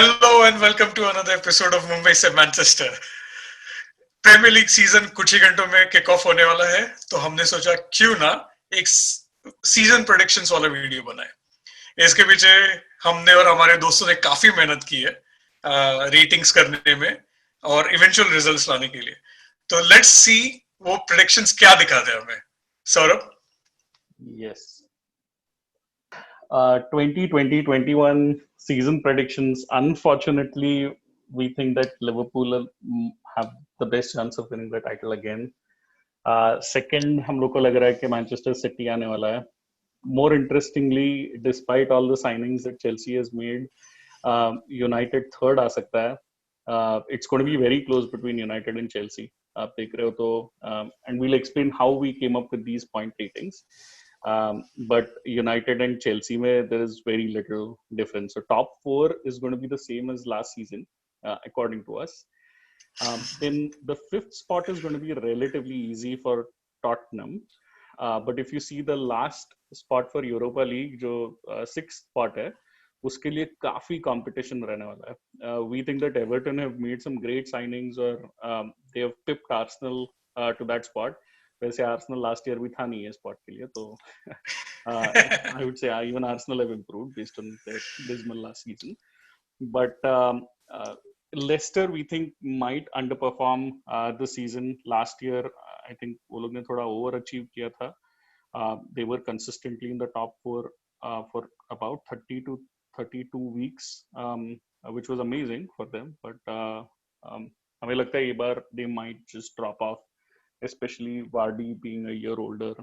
Hello and welcome to another episode of Mumbai से Manchester. Premiere league season कुछ ही घंटों में किक ऑफ होने वाला है, तो हमने सोचा क्यों ना एक सीजन प्रेडिक्शंस वाला वीडियो बनाए। इसके पीछे हमने और हमारे दोस्तों ने काफी मेहनत की है रेटिंग्स करने में और इवेंचुअल रिजल्ट्स लाने के लिए। तो लेट्स सी वो प्रेडिक्शंस क्या दिखाते हैं हमें। Saurabh. Yes. 2020-21 season predictions. Unfortunately, we think that Liverpool have the best chance of winning the title again. Second, हम लोग को लग रहा है कि मैनचेस्टर सिटी आने वाला है. More interestingly, despite all the signings that Chelsea has made, United third आ सकता है. It's going to be very close between United and Chelsea. आप देख रहे हो तो, and we'll explain how we came up with these point ratings. But United and Chelsea, there is very little difference. So top four is going to be the same as last season, according to us. Then the fifth spot is going to be relatively easy for Tottenham. But if you see the last spot for Europa League, जो sixth spot है, उसके लिए काफी competition रहने वाला है. We think that Everton have made some great signings, or they have pipped Arsenal to that spot. वैसे Arsenal last year भी था नहीं है spot के लिए, तो I would say even Arsenal have improved based on their dismal last season. But Leicester we think might underperform the season. Last year I think वो लोग ने थोड़ा overachieve किया था. They were consistently in the top four for about 30 to 32 weeks, which was amazing for them. But हमें लगता है ये बार they might just drop off, especially Vardy being a year older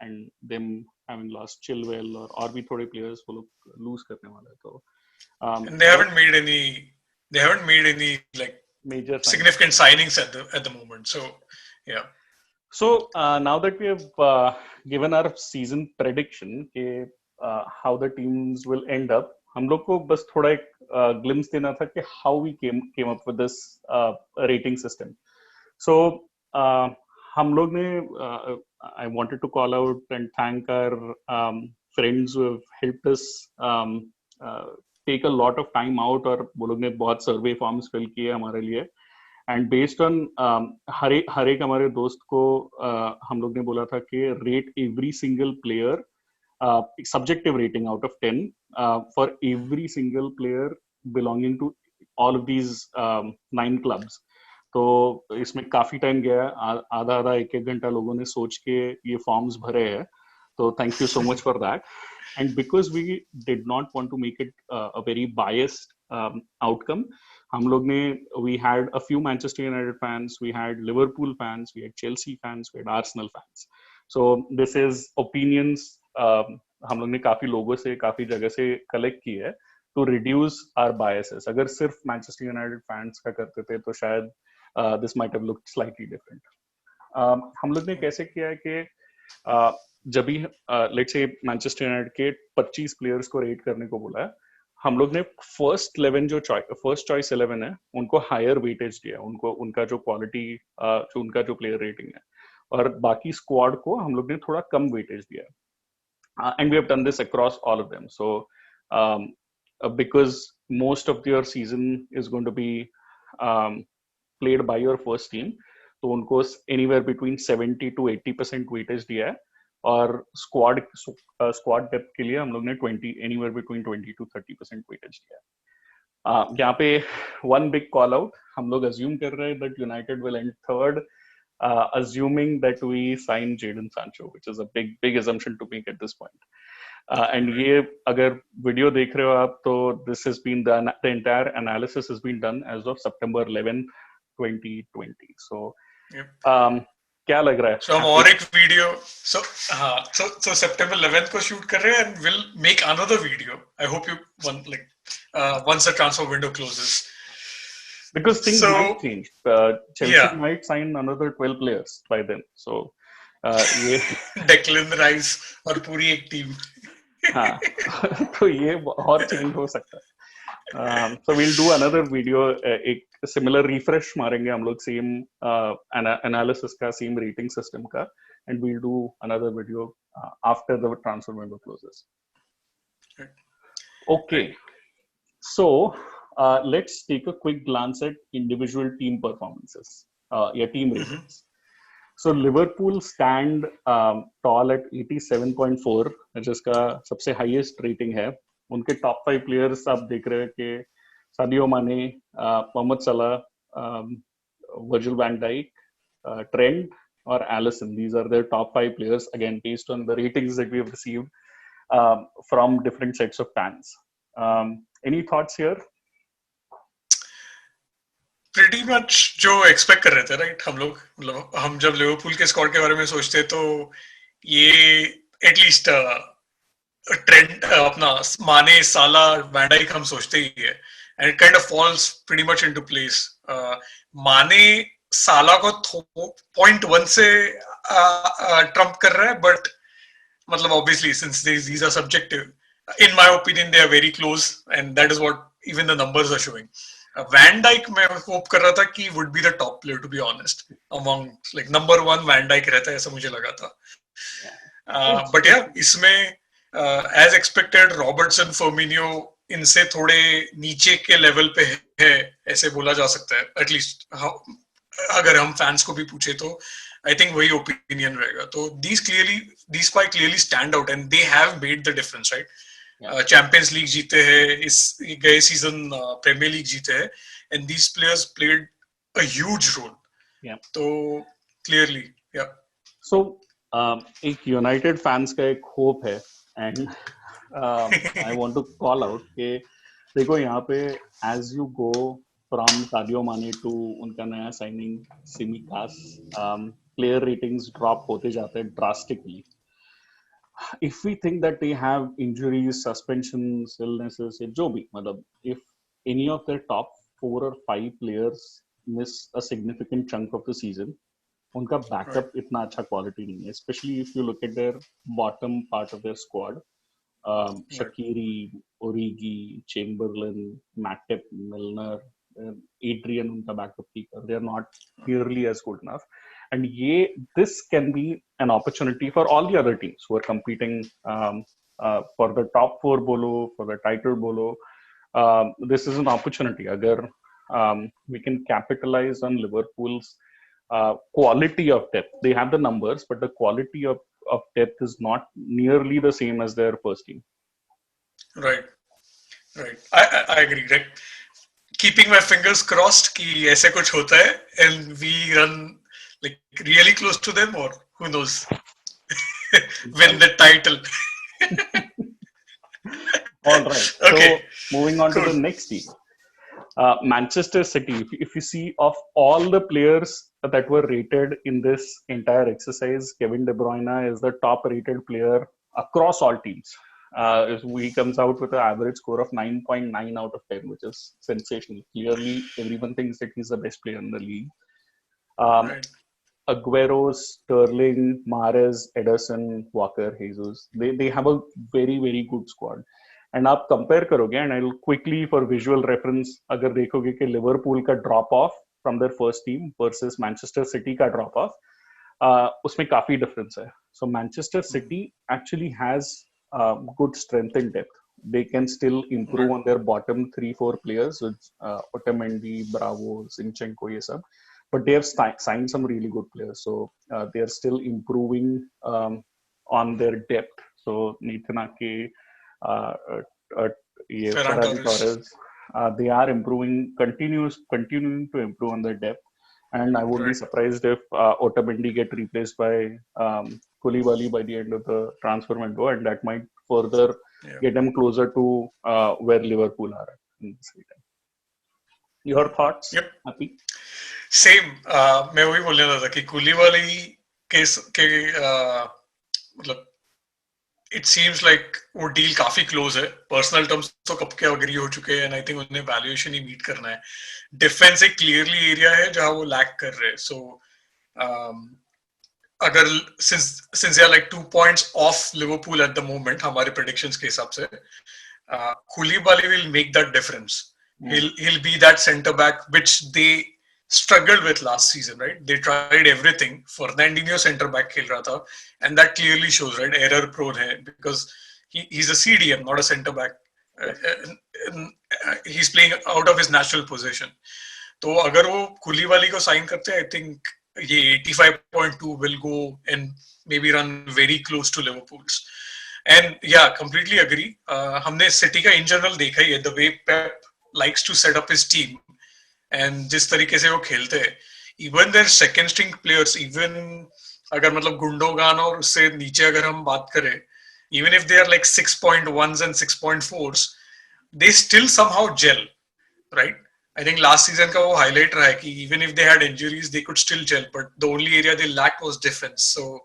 and them having lost Chilwell और भी थोड़े players वो लोग lose करने वाले हैं. तो and they haven't made any like major significant signings at the moment. So yeah. So now that we have given our season prediction कि how the teams will end up, हम लोग को बस थोड़ा एक glimpse देना था कि how we came up with this rating system. So हम लोग ने I wanted to call out and thank our friends who have helped us take a lot of time out, और वो लोग ने बहुत survey forms fill किए हमारे लिए. एंड बेस्ड ऑन हर एक हमारे दोस्त को हम लोग ने बोला था कि rate every single player, subjective rating out of 10 for every single player belonging to all of these 9 clubs. तो इसमें काफी टाइम गया, आधा एक घंटा लोगों ने सोच के ये फॉर्म्स भरे हैं. तो thank you so much for that. And because we did not want to make it a very biased outcome, हम लोग ने we had a few Manchester United fans, we had Liverpool fans, we had Chelsea fans, we had Arsenal fans. So this is opinions हम लोग ने काफी लोगों से काफी जगह से कलेक्ट की है to reduce our biases. अगर सिर्फ Manchester United fans का करते थे तो शायद this might have looked slightly different. हम लोग ने कैसे किया है कि जब भी let's say Manchester United के 25 प्लेयर्स को रेट करने को बोला है, हम लोग ने फर्स्ट 11 जो फर्स्ट चॉइस 11 है उनको हायर वेटेज दिया, उनको उनका जो क्वालिटी जो उनका जो प्लेयर रेटिंग है, और बाकी स्क्वाड को हम लोग ने थोड़ा कम वेटेज दिया. And we have done this across all of them. So because most of your season is going to be played by your first team, तो उनको एनीवेयर बिटवीन 70 to 80% वेटेज दिया है, और स्क्वाड डेप्थ के लिए हम लोग ने 20 एनीवेयर बिटवीन 20 to 30% वेटेज दिया. यहाँ पे वन बिग कॉल आउट, हम लोग अज्यूम कर रहे हैं that United will and third, assuming that we sign Jadon Sancho, which is a big assumption to make at this point. And ये अगर वीडियो देख रहे हो आप तो this has been done, the entire analysis has been done as of September 11, 2020. So क्या लग रहा है? So हम और एक वीडियो so September 11th को शूट कर रहे हैं and we'll make another video. I hope you once the transfer window closes. Because things might change. Chelsea might sign another 12 players by then. So ये Declan Rice और पूरी एक team. हाँ, तो ये और चेंज हो सकता है. So we'll do another video, एक similar refresh मारेंगे हम लोग same analysis का, same rating system का, and we'll do another video after the transfer window closes. Okay. So let's take a quick glance at individual team performances, team ratings. So Liverpool stand tall at 87.4, जिसका सबसे highest rating है. उनके top 5 players आप देख रहे हैं कि Sadio माने, मोहम्मद सलाह, Virgil van Dijk, Trent or Alisson. These are their top 5 players, again based on the ratings that we have received from different sets of fans. Any thoughts here? Pretty much जो expect कर रहे थे, right? हम लोग, मतलब हम जब Liverpool के स्क्वाड के बारे में सोचते तो ये एटलीस्ट ट्रेंड अपना माने साला वैन डाइक हम सोचते ही है, and it kind of falls pretty much into place. Mane Salah को 0.1 से ट्रम्प कर रहा है, बट मतलब obviously since these are subjective, in my opinion they are very close and that is what even the numbers are showing. Van Dijk मैं hope कर रहा था कि would be the top player, to be honest, among like number 1 Van Dijk रहता है, ऐसा मुझे लगा था. But yeah, इसमें as expected Robertson, Firmino इनसे थोड़े नीचे के लेवल पे है, ऐसे बोला जा सकता है. एटलीस्ट अगर हम फैंस को भी पूछे तो आई थिंक वही ओपिनियन रहेगा. तो these five clearly stand out and they have made the difference, right? Champions League जीते हैं, इस गए सीजन प्रीमियर लीग जीते हैं, and these players played a huge role. तो क्लियरली सो एक यूनाइटेड फैंस का एक होप है, and I want to call out कि देखो यहाँ पे as you go from Sadio Mane to उनका नया signing Tsimikas, player ratings drop होते जाते हैं drastically. If we think that they have injuries, suspensions, illnesses, जो भी, मतलब if any of their top 4 or 5 players miss a significant chunk of the season, उनका backup इतना अच्छा quality नहीं है, especially if you look at their bottom part of their squad. Shaqiri, Origi, Chamberlain, Matip, Milner, Adrian, unka backup keeper, they are not nearly as good enough. And this can be an opportunity for all the other teams who are competing for the top 4 bolo, for the title bolo. This is an opportunity. Agar we can capitalize on Liverpool's quality of depth. They have the numbers, but the quality of depth is not nearly the same as their first team. Right. I agree. Right. Keeping my fingers crossed कि ऐसे कुछ होता है and we run like really close to them, or who knows, win the title. All right. Okay. So moving on to the next team, Manchester City. If you see, of all the players that were rated in this entire exercise, Kevin De Bruyne is the top rated player across all teams. He comes out with an average score of 9.9 out of 10, which is sensational. Clearly, everyone thinks that he's the best player in the league. Right. Aguero, Sterling, Mahrez, Ederson, Walker, Jesus. They have a very, very good squad. And आप compare करोगे, and I'll quickly for visual reference, अगर देखोगे कि Liverpool का drop off from their first team versus Manchester City का drop off, उसमें काफी difference है. So Manchester City actually has good strength and depth. They can still improve on their bottom 3-4 players with Otamendi, Bravo, Zinchenko, ये सब. But they have signed some really good players. So they are still improving on their depth. So Nathan Ake, Ferran Torres, they are improving, continuing to improve on their depth. And I would be surprised if Otamendi get replaced by Koulibaly by the end of the transfer window, and that might further get them closer to where Liverpool are in this season. Your thoughts? Yep. Happy? Same. मैं वही बोलने वाला था कि Koulibaly के मतलब it seems like वो deal काफी क्लोज है. पर्सनल टर्म्स तो कब के अग्री हो चुके हैं, एंड आई थिंक उन्हें वैल्यूएशन ही मीट करना है. डिफेंस एक क्लियरली एरिया है जहां वो लैक कर रहे हैं. सो अगर since they are like 2 points off Liverpool at the moment हमारे प्रेडिक्शंस के हिसाब से, Koulibaly will make that difference. He'll be that center back which they struggled with last season, right? They tried everything. Fernandinho center back खेल रहा था, and that clearly shows, right? Error prone है because he's a CDM, not a center back. he's playing out of his natural position. तो अगर वो कुलीबाली को sign करते हैं, आई थिंक ये 85.2 will go and maybe run very close to Liverpool's. And yeah, completely agree. हमने city का in general देखा ही है, the way Pep likes to set up his team and जिस तरीके से वो खेलते हैं, even their second string players, even अगर मतलब गुंडोगान और उससे नीचे अगर हम बात करें, even if they are like 6.1s and 6.4s, they still somehow gel, right? I think last season का वो highlight रहा है कि even if they had injuries, they could still gel, but the only area they lacked was defense. So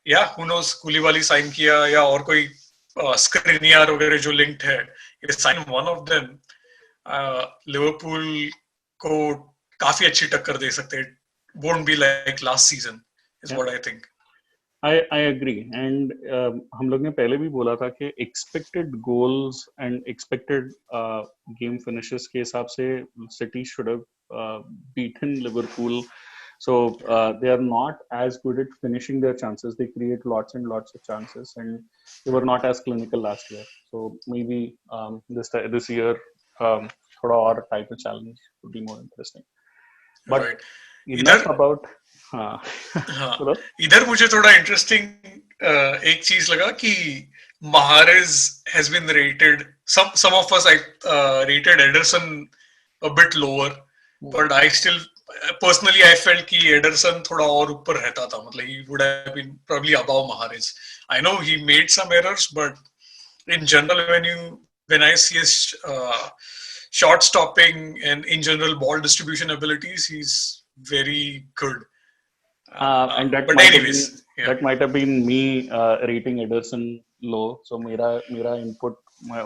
yeah, who knows, Koulibaly sign किया या और कोई Skriniar वगैरह जो linked है, if they sign one of them, Liverpool को काफी अच्छी टक्कर दे सकते हैं. Won't be like last season is what I think. I agree. And हम लोग ने पहले भी बोला था कि expected goals and expected game finishes के हिसाब से City should have beaten Liverpool. So they are not as good at finishing their chances. They create lots and lots of chances, and they were not as clinical last year. So maybe this year थोड़ा और type of challenge would be more interesting. But right. enough about इधर मुझे थोड़ा interesting एक चीज लगा कि Mahrez has been rated, some of us rated Ederson a bit lower, but I still personally I felt कि Ederson थोड़ा और ऊपर रहता था, मतलब he would have been probably above Mahrez. I know he made some errors, but in general when I see his shot stopping and in general ball distribution abilities, he's very good. And that might have been me rating Ederson low. So मेरा input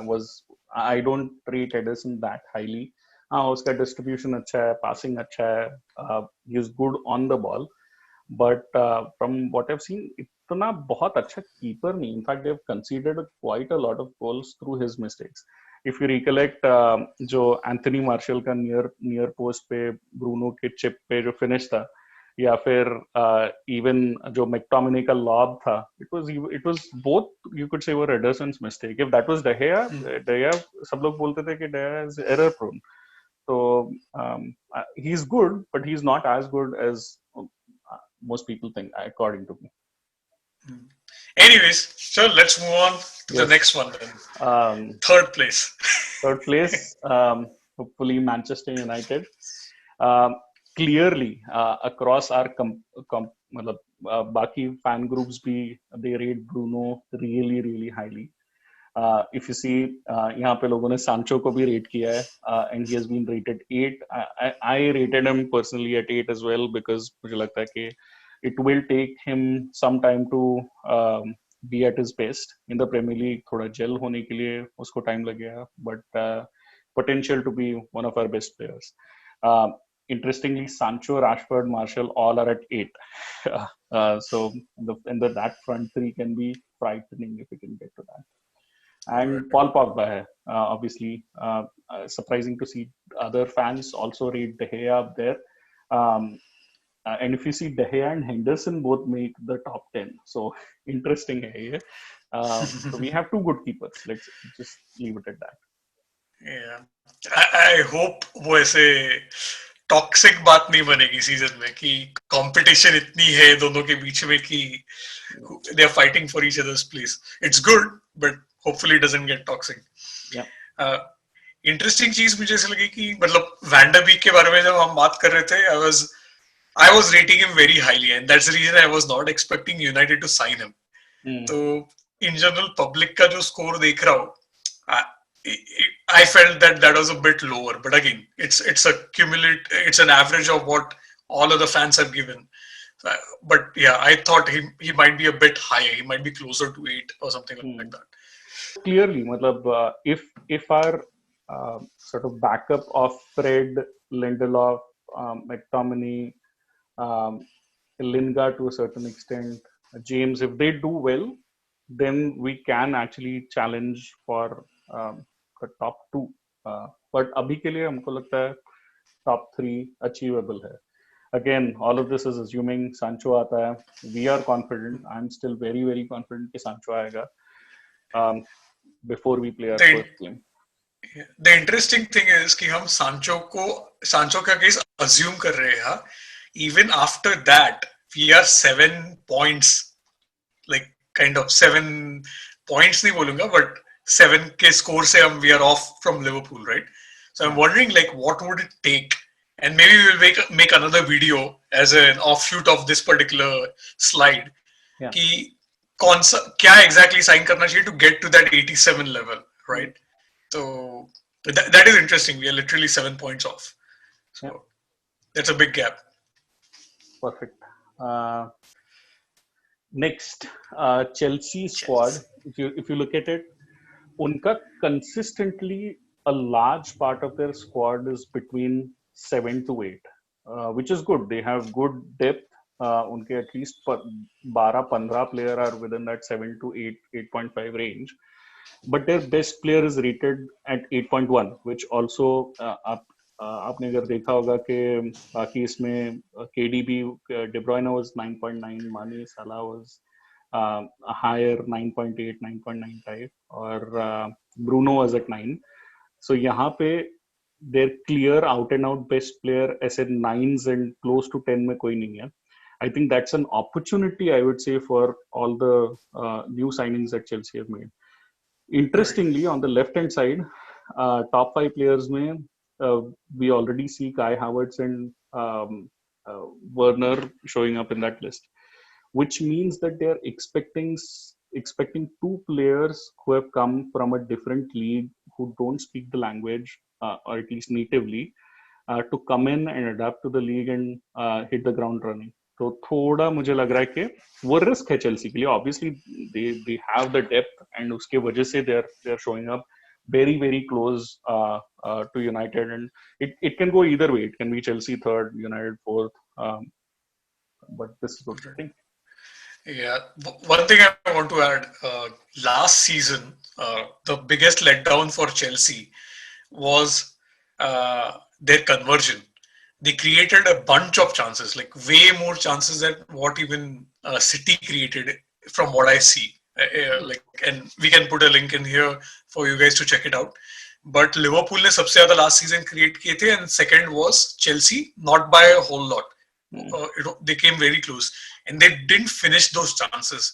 was I don't rate Ederson that highly. हाँ, उसका distribution अच्छा है, passing अच्छा है, he is good on the ball. But from what I've seen, इतना बहुत अच्छा keeper नहीं. In fact, they've conceded quite a lot of goals through his mistakes. If you recollect, जो Anthony Martial का near post पे Bruno के chip पे जो finish था, या फिर even जो McTominay का lob था, it was both, you could say, were Ederson's mistake. If that was De Gea सब लोग बोलते थे कि De Gea is error prone. So he's good, but he's not as good as most people think, according to me. Anyways, so let's move on to the next one then. Third place. Hopefully Manchester United. Clearly across our मतलब बाकी fan groups भी they rate Bruno really really highly. If you see यहाँ पे लोगों ने सांचो को भी rate किया है, and he has been rated 8. I rated him personally at 8 as well, because मुझे लगता है कि it will take him some time to be at his best in the Premier League. थोड़ा gel होने के लिए उसको time लगेगा, but potential to be one of our best players. Interestingly, Sancho, Rashford, Martial all are at 8. So that front three can be frightening if we can get to that. And Paul Pogba hai, obviously surprising to see other fans also rate De Gea up there. And if you see De Gea and Henderson both make the top 10, so interesting hai. So we have two good keepers. Let's just leave it at that. Yeah, I hope वो ऐसे toxic बात नहीं बनेगी season में कि competition इतनी है दोनों के बीच में कि they are fighting for each other's place. It's good, but hopefully it doesn't get toxic. Yeah. Interesting चीज मुझे ऐसे लगी कि मतलब वैन डर बीक के बारे में जब हम बात कर रहे थे, I was rating him very highly, and that's the reason I was not expecting United to sign him. तो in general public का जो score देख रहा हूँ, I felt that was a bit lower, but again, it's an average of what all of the fans have given. But yeah, I thought he might be a bit higher. He might be closer to 8 or something like that. Clearly, matlab, if our sort of backup of Fred, Lindelof, McTominay, Lingard to a certain extent, James, if they do well, then we can actually challenge for the top 2. But अभी के लिए हमको लगता है top 3 achievable है. Again, all of this is assuming Sancho आता है. We are confident. I'm still very very confident कि Sancho आएगा before we play our first game. The interesting thing is कि हम सांचो का केस assume कर रहे हैं. Even after that, we are 7 points, like kind of 7 points नहीं बोलूँगा, but 7 के score से हम we are off from Liverpool, right? So I'm wondering like what would it take, and maybe we will make another video as an offshoot of this particular slide. कि कौन सा क्या exactly sign करना चाहिए to get to that 87 level, right? So that is interesting. We are literally 7 points off. So that's a big gap. Perfect. Next, Chelsea squad. If you look at it, unka consistently a large part of their squad is between 7 to 8, which is good. They have good depth. Unke at least 12-15 player are within that 7 to 8, 8.5 range. But their best player is rated at 8.1, which also आपने अगर देखा होगा कि बाकी इसमें KDB, De Bruyne was 9.9, Mane, Salah was higher 9.8, 9.95, और Bruno was at 9. So यहाँ पे their clear out and out best player ऐसे 9s and close to 10 में कोई नहीं है. I think that's an opportunity, I would say, for all the new signings that Chelsea have made. Interestingly, on the left hand side, top 5 players mein we already see Kai Havertz and Werner showing up in that list, which means that they are expecting 2 players who have come from a different league, who don't speak the language, or at least natively, to come in and adapt to the league and hit the ground running. तो थोड़ा मुझे लग रहा है कि वो risk है Chelsea के लिए. Obviously they have the depth, and उसके वजह से they are showing up very close to United, and it can go either way. It can be Chelsea third, United fourth, but this is what I think. Yeah, one thing I want to add, last season, the biggest letdown for Chelsea was their conversion. They created a bunch of chances, like way more chances than what even City created, from what I see. And we can put a link in here for you guys to check it out. But Liverpool ने सबसे ज़्यादा last season create किए थे, and second was Chelsea, not by a whole lot. They came very close, and they didn't finish those chances.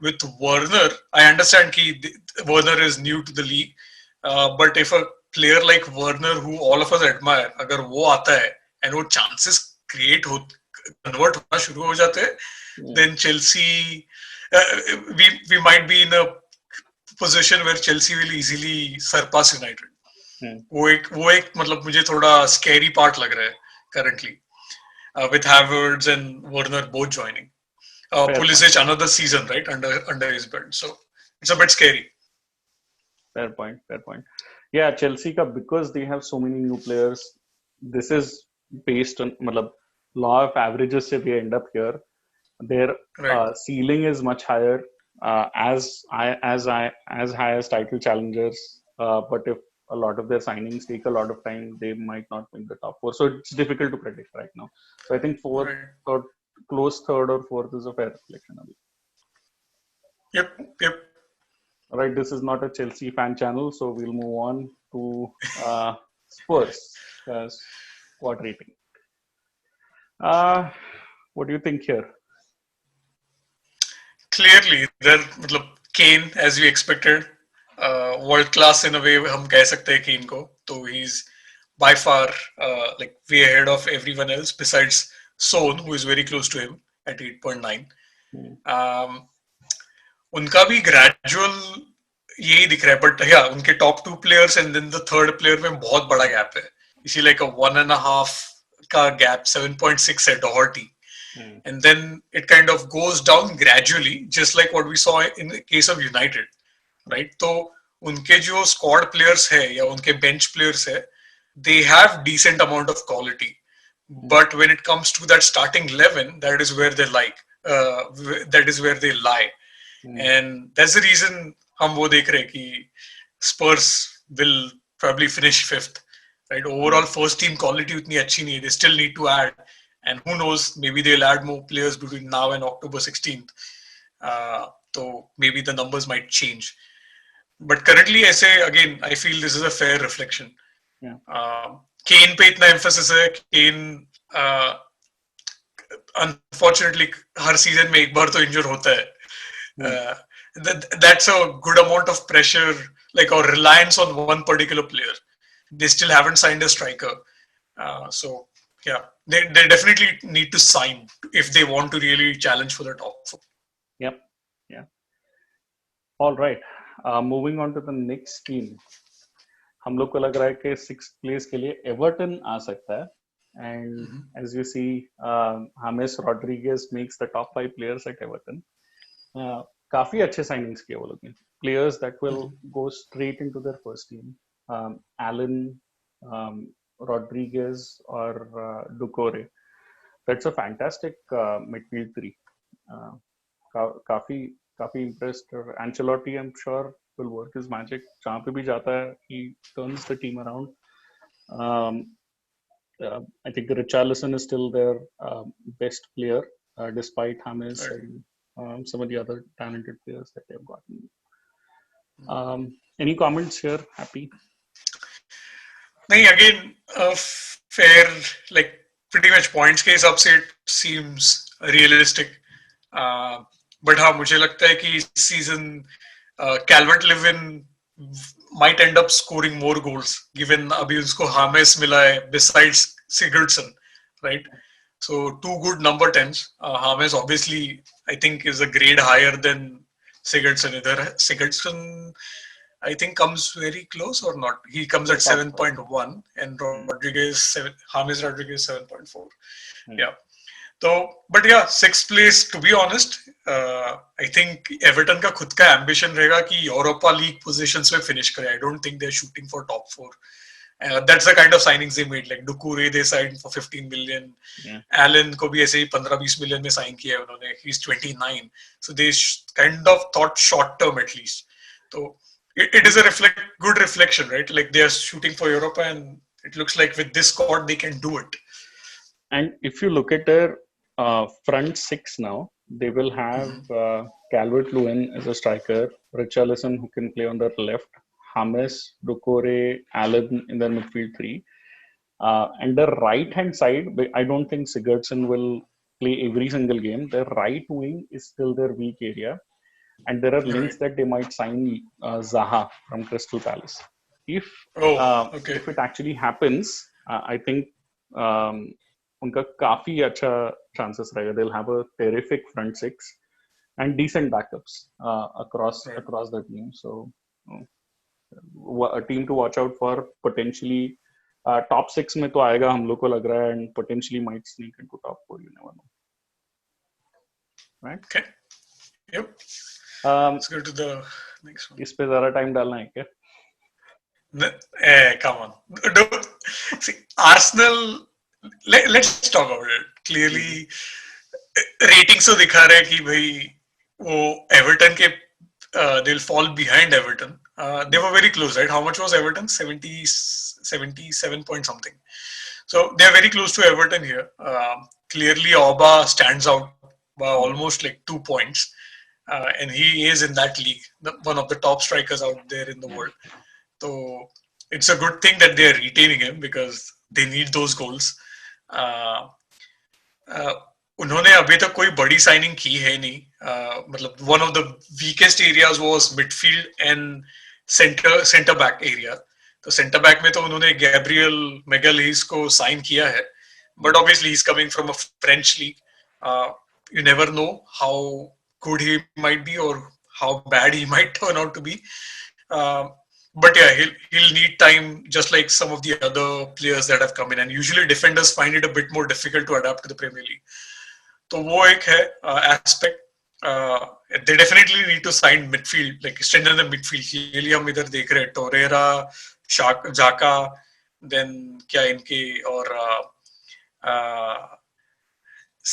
With Werner, I understand that Werner is new to the league, but if a player like Werner, who all of us admire, अगर वो आता है and वो chances create convert होना शुरू हो जाते हैं, then Chelsea, we might be in a position where Chelsea will easily surpass United. वो एक मतलब मुझे थोड़ा scary part लग रहा है currently, with Havertz and Werner both joining. Pulisic another season, right, under his belt, so it's a bit scary. Fair point. Yeah, Chelsea ka, because they have so many new players, this is based on law of averages se they end up here. Their ceiling is much higher, as high as title challengers, but if a lot of their signings take a lot of time, they might not win the top 4, so it's difficult to predict right now. So I think fourth or close third or fourth is a fair reflection of it. Yep. All right, this is not a Chelsea fan channel, so we'll move on to Spurs squad rating. What do you think here? Clearly, Kane, as we expected, world class in a way हम कह सकते हैं Kane को. So he's by far way ahead of everyone else besides Son, who is very close to him at 8.9. उनका भी gradual यही दिख रहा है, but yeah, उनके top 2 players and then the third player में बहुत बड़ा gap है. You see like a 1.5 का gap, 7.6 है Doherty. And then it kind of goes down gradually, just like what we saw in the case of United, right? So उनके जो squad players है या उनके bench players है, they have decent amount of quality. But when it comes to that starting 11, that is where they lie. And that's the reason हम वो देख रहे हैं कि Spurs will probably finish 5th, right? Overall first team quality उतनी अच्छी नहीं है. They still need to add, and who knows, maybe they'll add more players between now and October 16th. So maybe the numbers might change. but currently ऐसे again I feel this is a fair reflection. Yeah. Kane पे इतना emphasis है. Kane unfortunately हर season में एक बार तो injure होता है. That's a good amount of pressure, like, or reliance on one particular player. They still haven't signed a striker. So yeah, they definitely need to sign if they want to really challenge for the top four. Yep. Yeah. All right. Moving on to the next team. हम लोग को लग रहा है कि 6th place के लिए Everton आ सकता है. And as you see, James Rodriguez makes the top 5 players at Everton. काफी अच्छे साइनिंग्स किए वो लोग ने. Players that will go straight into their first team. Allen, Rodriguez or Doucouré. That's a fantastic midfield three. काफी impressed. Ancelotti, I'm sure, will work his magic. जहाँ पे भी जाता है, he turns the team around. I think Richarlison is still their best player, despite James and some of the other talented players that they've gotten. Any comments here? Happy? नहीं, again, fair, like pretty much points के हिसाब से it seems realistic. But हाँ, मुझे लगता है कि इस season Calvert-Lewin might end up scoring more goals, given अभी उसको James मिला है besides Sigurdsson, right? So 2 good number 10s. James obviously I think is a grade higher than Sigurdsson. Either Sigurdsson I think comes very close or not. He comes at 7.1 and James Rodriguez 7.4. Yeah. So, but yeah, 6th place, to be honest, I think Everton का खुद का ambition रहेगा कि Europa League positions में finish करे. I don't think they're shooting for top 4. That's the kind of signings they made. Like Doucouré, they signed for 15 million. Yeah. Allen को भी ऐसे ही 15-20 million में sign किया है उन्होंने. He's 29. So they kind of thought short term at least. So it is a good reflection, right? Like they are shooting for Europa, and it looks like with this squad they can do it. And if you look at their front 6 now, they will have Calvert-Lewin as a striker, Richarlison who can play on the left, James, Doucouré, Allen in their midfield 3. And the right-hand side, I don't think Sigurdsson will play every single game. Their right wing is still their weak area. And there are links that they might sign Zaha from Crystal Palace. If it actually happens, I think उनका काफी अच्छा chances रहेगा. They'll have a terrific front 6 and decent backups across the team. So a team to watch out for. Potentially top 6 में तो आएगा हम लोग को लग रहा है, and potentially might sneak into top 4. You never know. Right? Okay. Yep. Let's go to the next one. इस पे ज़रा time डालना है क्या? Come on. See, Arsenal. Let's talk about it. Clearly, ratings तो दिखा रहा है कि भाई वो Everton के they'll fall behind Everton. They were very close, right? How much was Everton? 77 point something. So they are very close to Everton here. Clearly, Auba stands out by almost like 2 points. And he is in that league, one of the top strikers out there in the world. So it's a good thing that they are retaining him because they need those goals. उन्होंने अभी तक कोई बड़ी signing की है नहीं. मतलब one of the weakest areas was midfield and center back area. तो center back में तो उन्होंने Gabriel Magalhaes को sign किया है, but obviously he's coming from a French league. You never know how good he might be or how bad he might turn out to be. But yeah, he'll need time, just like some of the other players that have come in. And usually defenders find it a bit more difficult to adapt to the Premier League. So वो एक है aspect. They definitely need to sign midfield, like strengthen the midfield. Clearly हम इधर देख रहे हैं Torreira, Xhaka, then क्या इनके और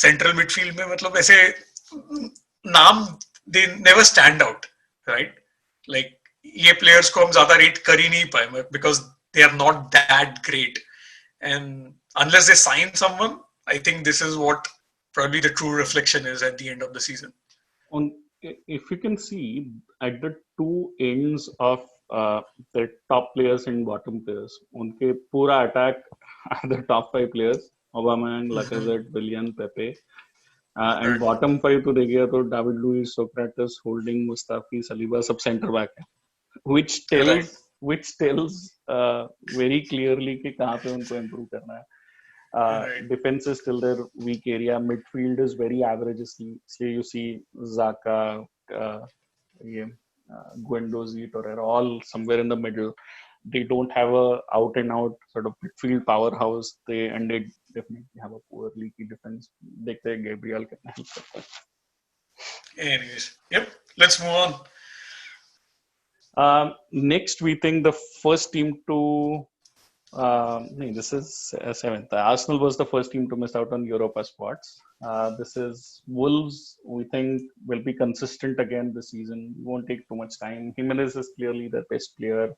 central midfield में मतलब ऐसे नाम they never stand out, right? Like ये players को हम ज़्यादा rate कर ही नहीं पाए because they are not that great, and unless they sign someone, I think this is what probably the true reflection is at the end of the season. if you can see at the two ends of the top players and bottom players, उनके पूरा attack are the top five players, Aubameyang, Lacazette, Willian, Pepe. And Right. bottom five तो देखिए तो David Luiz, Socrates, Holding, Mustafi, Saliba सब center back है, which Right. tells very clearly कि कहाँ पे उनको improve करना है. Right. Defense is still their weak area. Midfield is very average. Say you see Zaka, Guendouzi, Torreira, all somewhere in the middle. They don't have a out and out sort of midfield powerhouse. They definitely have a poor leaky defense. देखते हैं Gabriel कितना help करता है. Anyways, yep. Let's move on. Next, we think the first team to this is seventh. Arsenal was the first team to miss out on Europa spots. This is Wolves. We think will be consistent again this season. Won't take too much time. Jimenez is clearly their best player.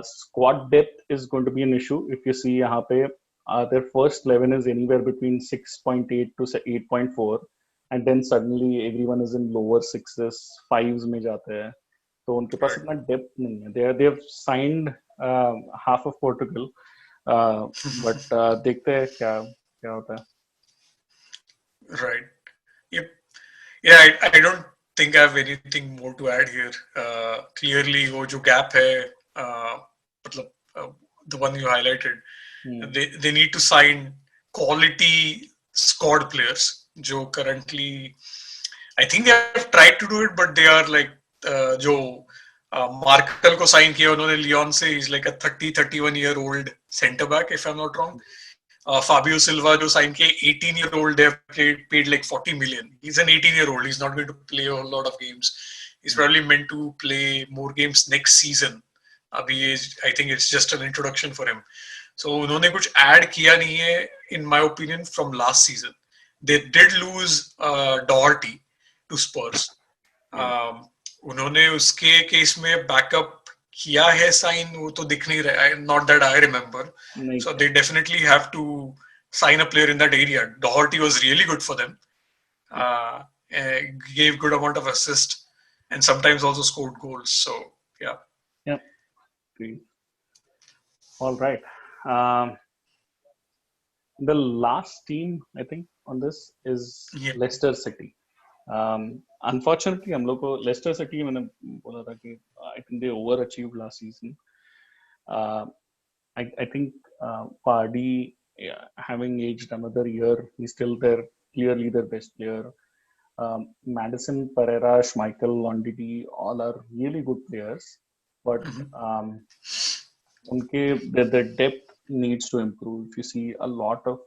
Squad depth is going to be an issue. If you see यहाँ पे their first 11 is anywhere between 6.8 to 8.4, and then suddenly everyone is in lower sixes, fives में जाते हैं. तो उनके पास इतना depth नहीं है. They have signed half of Portugal, but देखते हैं क्या होता है. Right. Yep. Yeah, I don't think I have anything more to add here. Clearly, वो जो gap है, मतलब the one you highlighted, they need to sign quality squad players. जो currently, I think they have tried to do it, but they are like जो Markle को sign किया उन्होंने Leone से, is like a 31 year old center back if I'm not wrong. Fabio Silva जो sign किया 18 year old, they have paid like 40 million. He's an 18 year old. He's not going to play a lot of games. He's probably meant to play more games next season. अभी I think it's just an introduction for him. So उन्होंने कुछ add किया नहीं है in my opinion from last season. They did lose Doherty to Spurs. उन्होंने उसके case में backup किया है साइन, वो तो दिख नहीं रहा है, not that I remember. So they definitely have to sign a player in that area. Doherty was really good for them. Gave good amount of assist and sometimes also scored goals. So yeah. Yep. All right. The last team I think on this is Leicester City. Unfortunately, हम लोग को Leicester City मैंने बोला था कि I think they overachieved last season. I think Vardy, having aged another year, he's still clearly their best player. Maddison, Pereira, Schmeichel, Londidi, all are really good players, but their depth needs to improve. If you see a lot of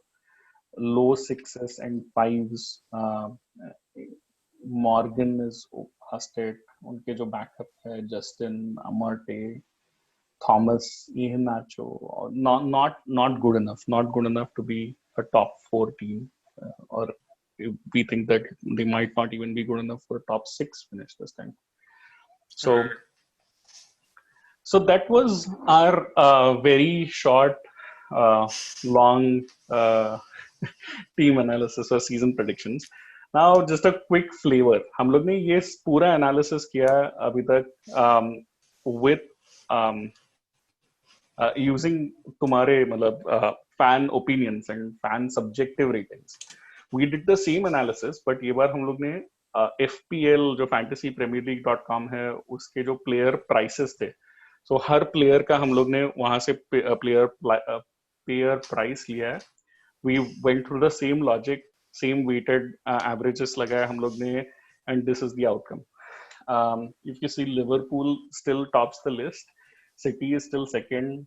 low sixes and fives, Morgan is busted. उनके जो backup है Justin, Amarte, Thomas, Iheanacho, not good enough to be a top 4 team, or we think that they might not even be good enough for a top 6 finish this time. So that was our very short, long team analysis or season predictions. Now, just a quick flavor. हम लोग ने ये पूरा analysis किया अभी तक with using तुम्हारे मतलब fan opinions and fan subjective ratings. We did the same analysis, but ये बार हम लोग ने FPL जो fantasypremierleague.com है उसके जो player prices थे, so हर player का हम लोग ने वहाँ से player price लिया है. We went through the same logic, same weighted averages लगाया हम लोग ने, and this is the outcome. If you see, Liverpool still tops the list, City is still second,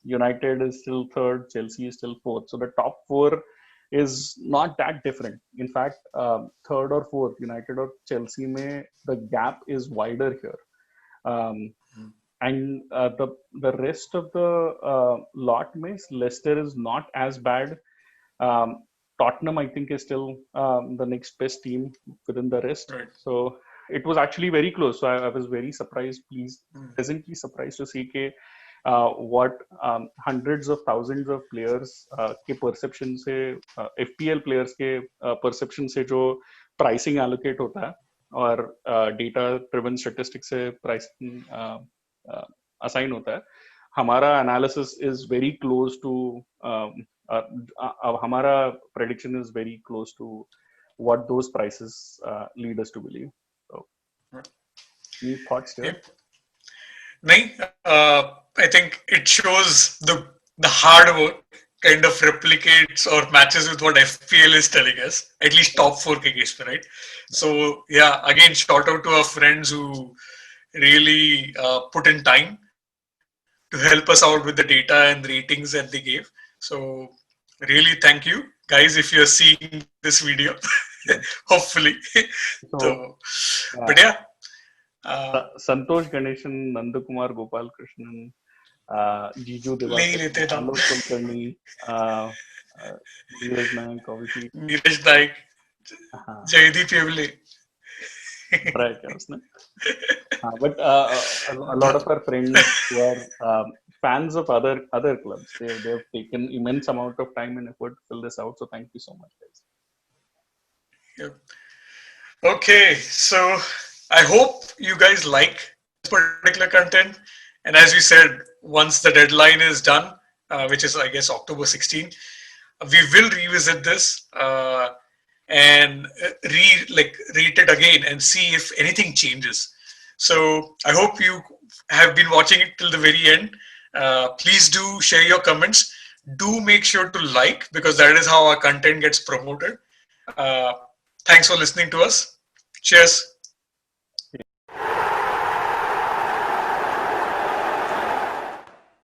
United is still third, Chelsea is still fourth. So the top 4 is not that different. In fact, third or fourth, United or Chelsea में the gap is wider here. And the rest of the lot में Leicester is not as bad. Tottenham, I think, is still the next best team within the rest. Right. So it was actually very close. So I was very surprised, pleasantly surprised to see what hundreds of thousands of players के perception से FPL players के perception से जो pricing allocate होता है, और data driven statistics से pricing assign होता है. हमारा analysis is very close to, हमारा prediction is very close to what those prices lead us to believe. So, any thoughts there? Nahin, I think it shows the hard work kind of replicates or matches with what FPL is telling us, at least top 4 ke case mein, right? So yeah, again, shout out to our friends who really put in time to help us out with the data and ratings that they gave. So really thank you guys if you're seeing this video. Hopefully. So, but yeah. Santosh Ganeshan, Nandakumar Gopal Krishnan, Jiju Devakar, Alok Kulkarni, Neeraj Naik, obviously. Neeraj Naik, Jaideep Yevle. Try kiya usne. But a lot of our friends who are fans of other clubs, they have taken immense amount of time and effort to fill this out. So thank you so much, guys. Yep. Okay, so I hope you guys like this particular content. And as we said, once the deadline is done, which is I guess October 16, we will revisit this and rate it again and see if anything changes. So I hope you have been watching it till the very end. Please do share your comments. Do make sure to like, because that is how our content gets promoted. Thanks for listening to us. Cheers.